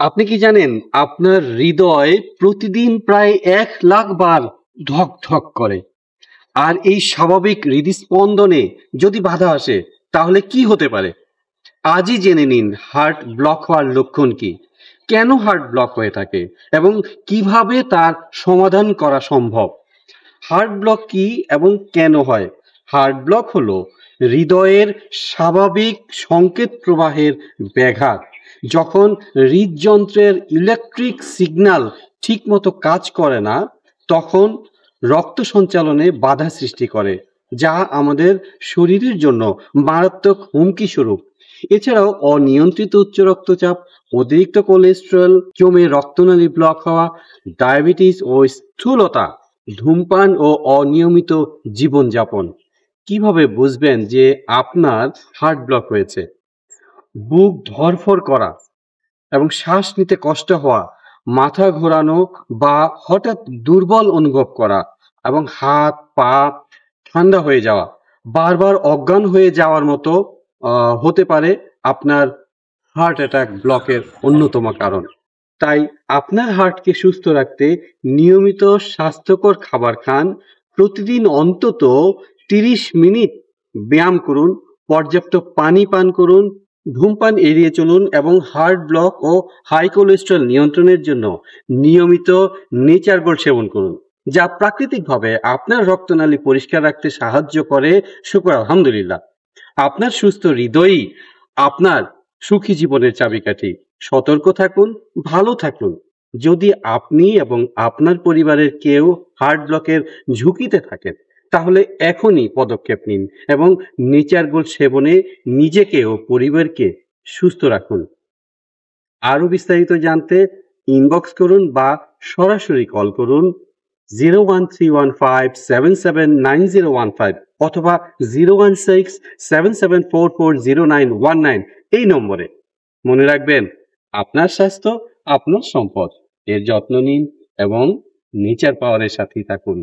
আপনি কি জানেন আপনার হৃদয় প্রতিদিন প্রায় 1 লাখ বার ধক ধক করে? আর এই স্বাভাবিক হৃদস্পন্দনে যদি বাধা আসে তাহলে কি হতে পারে? আজই জেনে নিন হার্ট ব্লক হওয়ার লক্ষণ কি, কেন হার্ট ব্লক হয়ে থাকে এবং কিভাবে তার সমাধান করা সম্ভব। হার্ট ব্লক কি এবং কেন হয়? হার্ট ব্লক হলো হৃদয়ের স্বাভাবিক সংকেত প্রবাহের ব্যাঘাত। যখন হৃদযন্ত্রের ইলেকট্রিক সিগন্যাল ঠিকমতো কাজ করে না, তখন রক্ত সঞ্চালনে বাধা সৃষ্টি করে, যা আমাদের শরীরের জন্য মারাত্মক হুমকি স্বরূপ। এছাড়াও অনিয়ন্ত্রিত উচ্চ রক্তচাপ, অতিরিক্ত কোলেস্টেরল জমে রক্তনালী ব্লক হওয়া, ডায়াবেটিস ও স্থূলতা, ধূমপান ও অনিয়মিত জীবনযাপন। কিভাবে বুঝবেন যে আপনার হার্ট ব্লক হয়েছে? বুক ধড়ফড় করা এবং শ্বাস নিতে কষ্ট হওয়া, মাথা ঘোরানো বা হঠাৎ দুর্বল অনুভব করা এবং হাত পা ঠান্ডা হয়ে যাওয়া, বারবার অজ্ঞান হয়ে যাওয়ার মতো হতে পারে আপনার হার্ট অ্যাটাক ব্লকের অন্যতম কারণ। তাই আপনার হার্টকে সুস্থ রাখতে নিয়মিত স্বাস্থ্যকর খাবার খান, প্রতিদিন অন্তত 30 মিনিট ব্যায়াম করুন, পর্যাপ্ত পানি পান করুন, ধূমপান এড়িয়ে চলুন এবং হার্ট ব্লক ও হাই কোলেস্টেরল নিয়ন্ত্রণের জন্য নিয়মিত নেচার গোল্ড সেবন করুন, যা প্রাকৃতিকভাবে আপনার রক্তনালী পরিষ্কার রাখতে সাহায্য করে। শুকর আলহামদুলিল্লাহ। আপনার সুস্থ হৃদয়ই আপনার সুখী জীবনের চাবিকাঠি। সতর্ক থাকুন, ভালো থাকুন। যদি আপনি এবং আপনার পরিবারের কেউ হার্ট ব্লকের ঝুঁকিতে থাকেন, তাহলে এখনই পদক্ষেপ নিন এবং নেচার গোল্ড সেবনে নিজেকে ও পরিবারকে সুস্থ রাখুন। আরো বিস্তারিত জানতে ইনবক্স করুন বা সরাসরি কল করুন 01315779015 অথবা 01677440919 এই নম্বরে। মনে রাখবেন, আপনার স্বাস্থ্য আপনার সম্পদ। এর যত্ন নিন এবং নেচার পাওয়ারের সাথেই থাকুন।